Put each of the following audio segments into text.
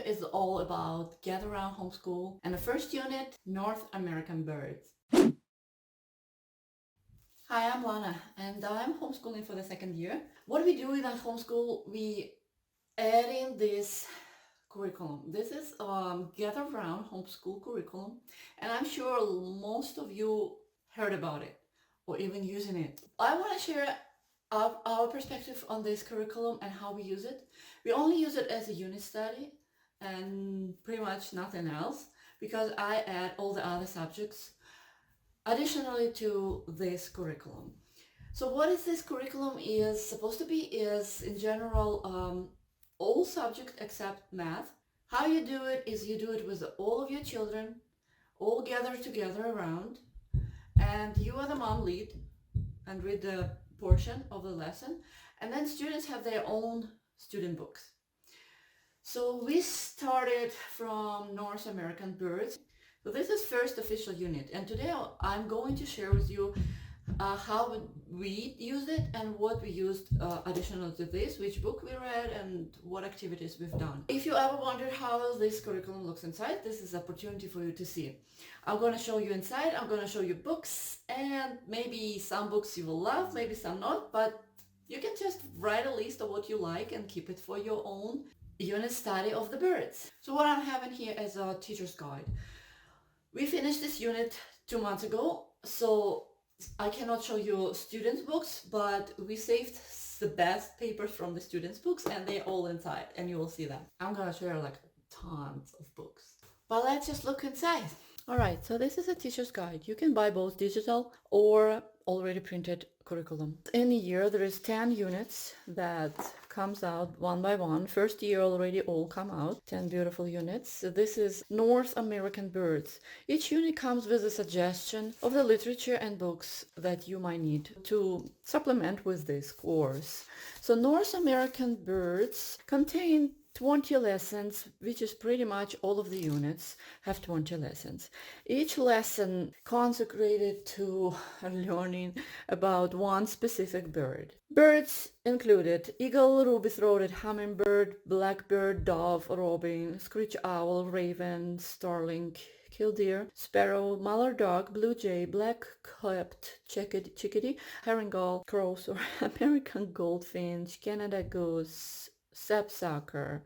is all about Gather Round Homeschool, and the first unit, North American birds. Hi, I'm Lana, and I'm homeschooling for the second year. What we do in that homeschool, we add in this curriculum. This is Gather Round Homeschool Curriculum, and I'm sure most of you heard about it or even using it. I want to share our perspective on this curriculum and how we use it. We only use it as a unit study and pretty much nothing else because I add all the other subjects additionally to this curriculum. So what is this curriculum is supposed to be is in general all subjects except math. How you do it is you do it with all of your children all gathered together around, and you are the mom lead and read the portion of the lesson, and then students have their own student books. So we started from North American birds. So this is first official unit, and today I'm going to share with you how we used it and what we used additional to this, which book we read and what activities we've done. If you ever wondered how this curriculum looks inside, this is an opportunity for you to see. I'm going to show you inside, I'm going to show you books, and maybe some books you will love, maybe some not, but you can just write a list of what you like and keep it for your own unit study of the birds. So what I'm having here is a teacher's guide. We finished this unit 2 months ago, so I cannot show you students' books, but we saved the best papers from the students' books and they're all inside and you will see them. I'm gonna share like tons of books. But let's just look inside. Alright, so this is a teacher's guide. You can buy both digital or already printed curriculum. In a year there is 10 units that comes out one by one. First year already all come out, 10 beautiful units. So this is North American birds. Each unit comes with a suggestion of the literature and books that you might need to supplement with this course. So North American birds contain 20 lessons, which is pretty much all of the units have 20 lessons. Each lesson consecrated to learning about one specific bird. Birds included eagle, ruby-throated hummingbird, blackbird, dove, robin, screech owl, raven, starling, killdeer, sparrow, mallard duck, blue jay, black-capped chickadee, herring gull, crows, or American goldfinch, Canada goose, sapsucker,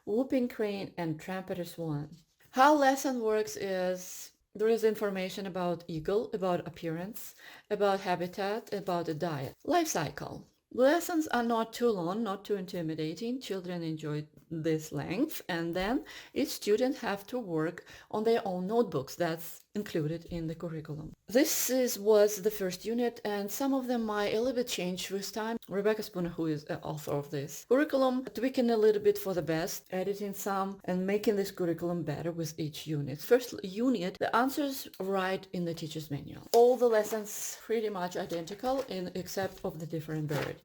whooping crane, and trumpeter swan. How lesson works is there is information about eagle, about appearance, about habitat, about the diet. Life cycle. Lessons are not too long, not too intimidating. Children enjoy this length, and then each student have to work on their own notebooks. That's included in the curriculum. This was the first unit, and some of them might a little bit change with time. Rebecca Spooner, who is the author of this curriculum, tweaking a little bit for the best, editing some, and making this curriculum better with each unit. First unit, the answers right in the teacher's manual. All the lessons pretty much identical except of the different bird.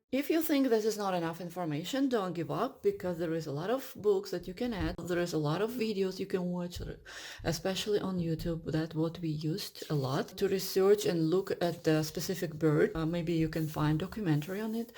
If you think this is not enough information, don't give up, because there is a lot of books that you can add. There is a lot of videos you can watch, especially on YouTube. That's what we used a lot to research and look at the specific bird. Maybe you can find documentary on it.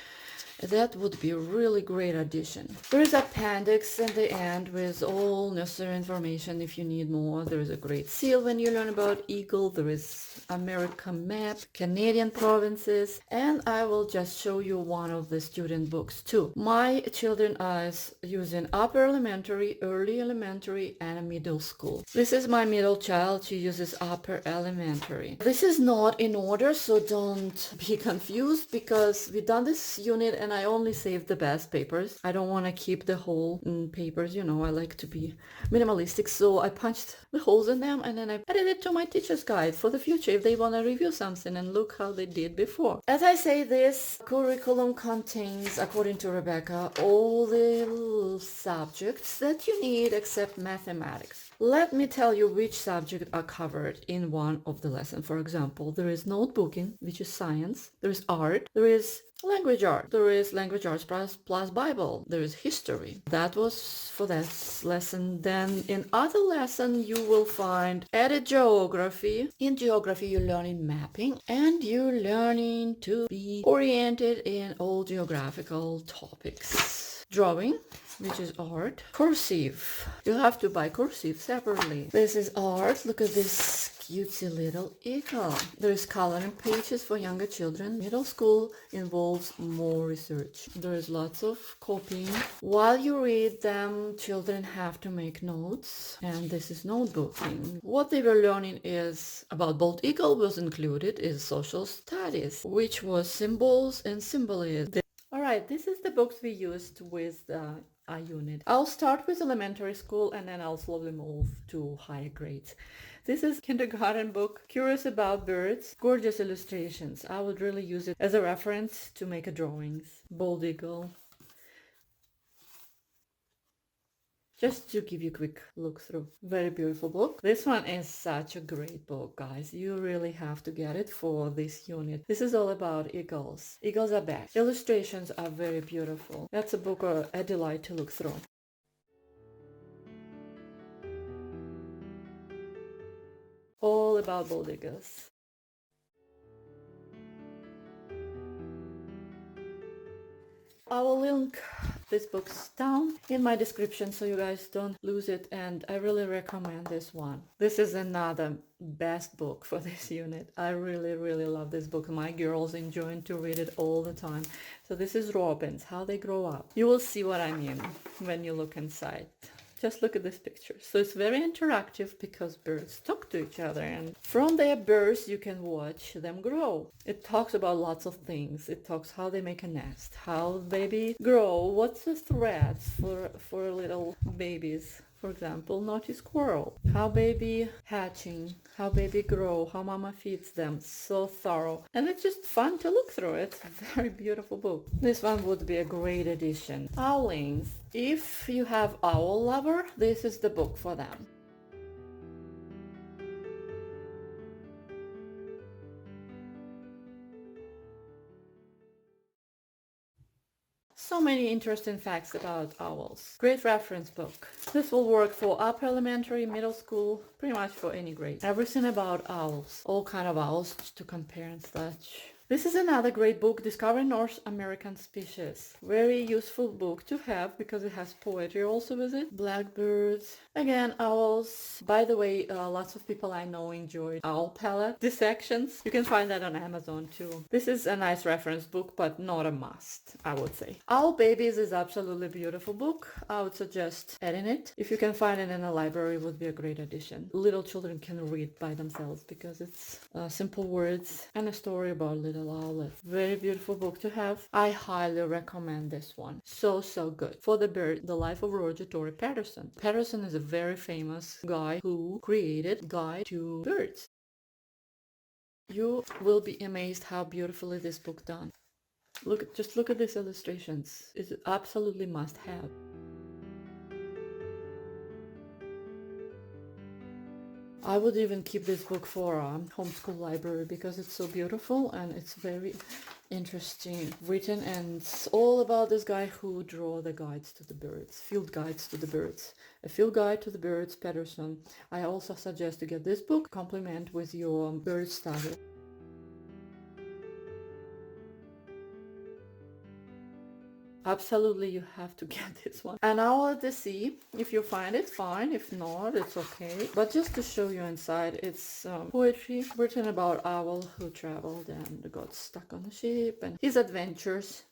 That would be a really great addition. There is appendix in the end with all necessary information if you need more. There is a great seal when you learn about eagle. There is American map, Canadian provinces, and I will just show you one of the student books too. My children are using upper elementary, early elementary, and middle school. This is my middle child. She uses upper elementary. This is not in order, so don't be confused, because we've done this unit and I only saved the best papers. I don't want to keep the whole papers, you know, I like to be minimalistic, so I punched the holes in them and then I added it to my teacher's guide for the future if they want to review something and look how they did before. As I say, this curriculum contains, according to Rebecca, all the subjects that you need except mathematics. Let me tell you which subjects are covered in one of the lessons. For example, there is notebooking, which is science. There is art. There is language art. There is language arts plus Bible. There is history. That was for that lesson. Then in other lesson you will find added geography. In geography you're learning mapping and you're learning to be oriented in all geographical topics. Drawing, which is art. Cursive. You have to buy cursive separately. This is art. Look at this cutesy little eagle. There is coloring pages for younger children. Middle school involves more research. There is lots of copying. While you read them, children have to make notes. And this is notebooking. What they were learning is about bald eagle was included is social studies, which was symbols and symbolism. Alright, this is the books we used with our unit. I'll start with elementary school and then I'll slowly move to higher grades. This is kindergarten book, Curious About Birds, gorgeous illustrations. I would really use it as a reference to make a drawings. Bald eagle. Just to give you a quick look through. Very beautiful book. This one is such a great book, guys. You really have to get it for this unit. This is all about eagles. Eagles are back. Illustrations are very beautiful. That's a book a delight to look through. All about bald eagles. I will link these books down in my description so you guys don't lose it, and I really recommend this one. This is another best book for this unit. I really love this book. My girls enjoy to read it all the time. So this is robins, how they grow up. You will see what I mean when you look inside. Just look at this picture. So it's very interactive because birds talk to each other, and from their birth you can watch them grow. It talks about lots of things. It talks how they make a nest, how baby grow, what's the threats for little babies. For example, naughty squirrel, how baby hatching, how baby grow, how mama feeds them. So thorough. And it's just fun to look through. It's a very beautiful book. This one would be a great addition. Owlings. If you have owl lover, this is the book for them. So many interesting facts about owls. Great reference book. This will work for upper elementary, middle school, pretty much for any grade. Everything about owls. All kind of owls to compare and such. This is another great book, Discovering North American Species. Very useful book to have because it has poetry also with it. Blackbirds. Again, owls. By the way, lots of people I know enjoyed owl palette dissections. You can find that on Amazon too. This is a nice reference book, but not a must, I would say. Owl Babies is absolutely beautiful book. I would suggest adding it. If you can find it in a library, it would be a great addition. Little children can read by themselves because it's simple words and a story about little owlet. Very beautiful book to have. I highly recommend this one. So good. For the Bird, The Life of Roger Tory Patterson. Patterson is a very famous guy who created Guide to Birds. You will be amazed how beautifully this book done. Just look at these illustrations. It's absolutely must have. I would even keep this book for a homeschool library because it's so beautiful and it's very interesting written, and it's all about this guy who draw the guides to the birds, field guides to the birds. A Field Guide to the Birds, Patterson. I also suggest to get this book, complement with your bird study. Absolutely, you have to get this one. An Owl at the Sea. If you find it, fine. If not, it's okay. But just to show you inside, it's poetry written about owl who traveled and got stuck on a ship and his adventures.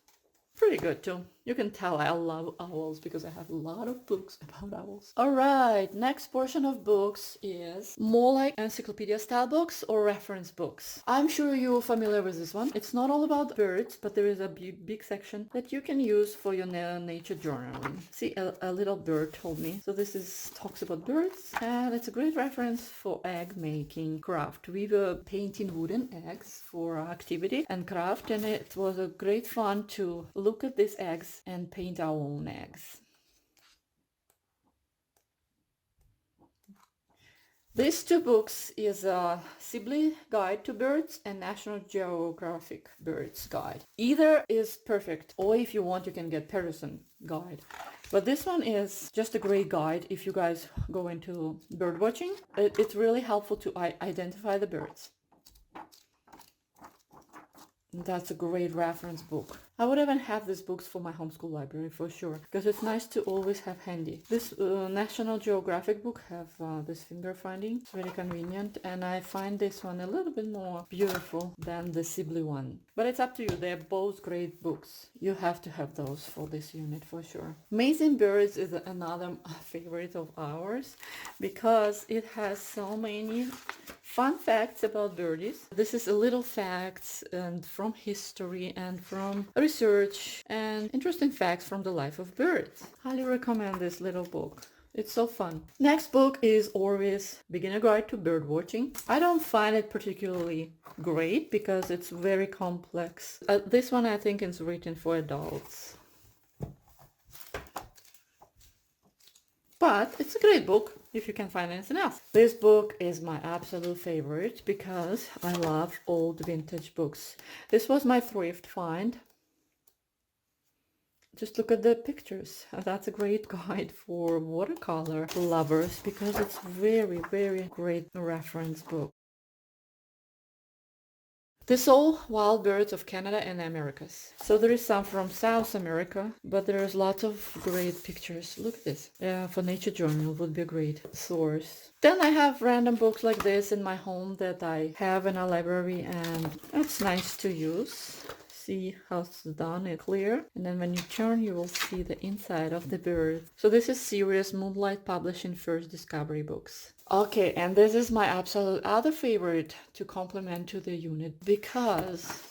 Pretty good too. You can tell I love owls because I have a lot of books about owls. Alright, next portion of books is more like encyclopedia style books or reference books. I'm sure you're familiar with this one. It's not all about birds, but there is a big section that you can use for your nature journaling. See, a little bird told me. So this talks about birds, and it's a great reference for egg making craft. We were painting wooden eggs for our activity and craft, and it was a great fun to look at these eggs and paint our own eggs. These two books is a Sibley Guide to Birds and National Geographic Birds Guide. Either is perfect, or if you want you can get Patterson Guide. But this one is just a great guide if you guys go into bird watching. It's really helpful to identify the birds. That's a great reference book. I would even have these books for my homeschool library for sure, because it's nice to always have handy. This National Geographic book have this finger finding. It's very convenient, and I find this one a little bit more beautiful than the Sibley one. But it's up to you. They're both great books. You have to have those for this unit for sure. Amazing Birds is another favorite of ours because it has so many fun facts about birdies. This is a little facts and from history and from research and interesting facts from the life of birds. Highly recommend this little book. It's so fun. Next book is Orvis Beginner Guide to Bird Watching. I don't find it particularly great because it's very complex. This one I think is written for adults. But it's a great book if you can find anything else. This book is my absolute favorite because I love old vintage books. This was my thrift find. Just look at the pictures. That's a great guide for watercolor lovers because it's very, very great reference book. This all wild birds of Canada and the Americas. So there is some from South America, but there's lots of great pictures. Look at this. For Nature Journal would be a great source. Then I have random books like this in my home that I have in a library, and it's nice to use. See how it's done, it's clear, and then when you turn you will see the inside of the bird. So this is Serious Moonlight Publishing First Discovery Books. Okay, and this is my absolute other favorite to complement to the unit because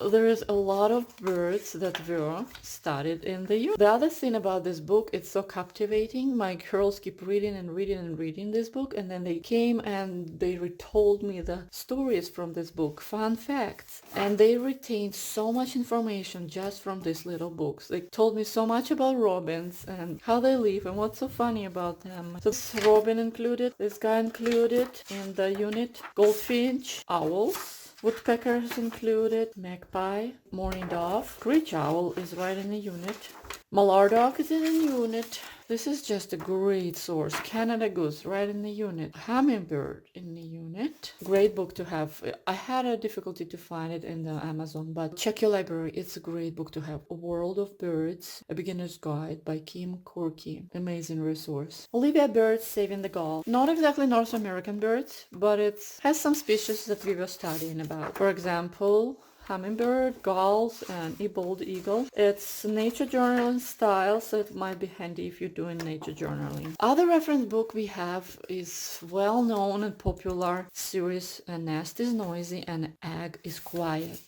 there is a lot of birds that were studied in the unit. The other thing about this book, it's so captivating. My girls keep reading and reading and reading this book, and then they came and they retold me the stories from this book, fun facts, and they retained so much information just from these little books. They told me so much about robins and how they live and what's so funny about them. So this robin included, this guy included in the unit, goldfinch, owls, woodpeckers included, magpie, mourning dove, screech owl is right in the unit, mallard dog is in the unit. This is just a great source. Canada goose right in the unit, hummingbird in the unit. Great book to have. I had a difficulty to find it in the Amazon, but check your library. It's a great book to have. A World of Birds, A Beginner's Guide by Kim Corky. Amazing resource. Olivia Birds Saving the Gulf. Not exactly North American birds, but it has some species that we were studying about. For example, hummingbird, gulls, and bald eagle. It's nature journaling style, so it might be handy if you're doing nature journaling. Other reference book we have is well-known and popular series, A Nest is Noisy and Egg is Quiet.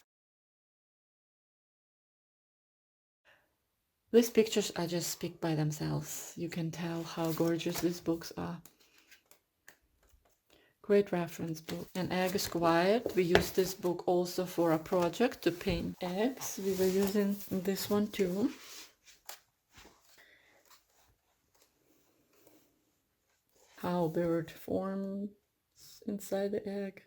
These pictures are just speak by themselves. You can tell how gorgeous these books are. Great reference book. An Egg is Quiet. We used this book also for a project to paint eggs. We were using this one too. How a bird forms inside the egg.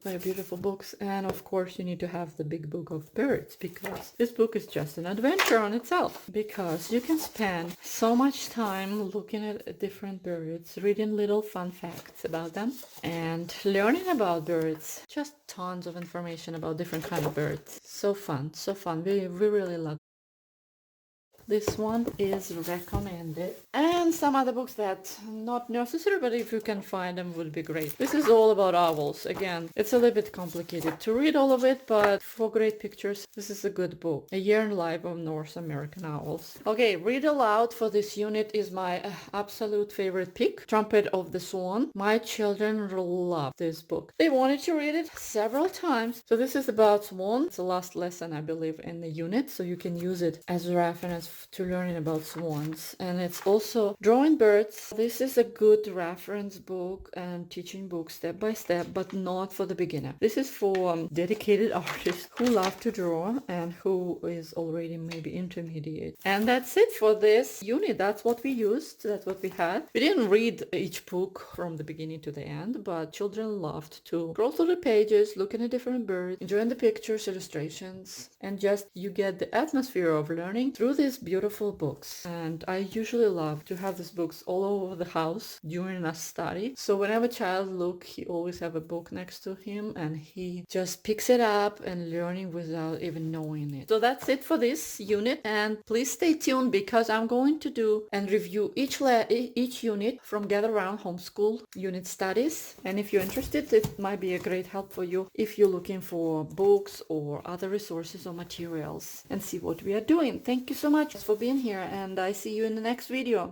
Very beautiful books, and of course you need to have the big book of birds because this book is just an adventure on itself, because you can spend so much time looking at different birds, reading little fun facts about them and learning about birds. Just tons of information about different kind of birds. So fun, so fun. We really love. This one is recommended. And some other books that not necessary, but if you can find them would be great. This is all about owls. Again, it's a little bit complicated to read all of it, but for great pictures, this is a good book. A Year in Life of North American Owls. Okay, read aloud for this unit is my absolute favorite pick. Trumpet of the Swan. My children love this book. They wanted to read it several times. So this is about swan. It's the last lesson, I believe, in the unit, so you can use it as a reference love to learning about swans, and it's also Drawing Birds. This is a good reference book and teaching book step by step, but not for the beginner. This is for dedicated artists who love to draw and who is already maybe intermediate. And that's it for this unit. That's what we used. That's what we had. We didn't read each book from the beginning to the end, but children loved to scroll through the pages, looking at different birds, enjoying the pictures, illustrations, and just you get the atmosphere of learning through these beautiful books. And I usually love to have these books all over the house during a study. So whenever a child look, he always have a book next to him and he just picks it up and learning without even knowing it. So that's it for this unit, and please stay tuned because I'm going to do and review each unit from Gather Round Homeschool unit studies. And if you're interested, it might be a great help for you if you're looking for books or other resources or materials and see what we are doing. Thank you so much for being here, and I see you in the next video.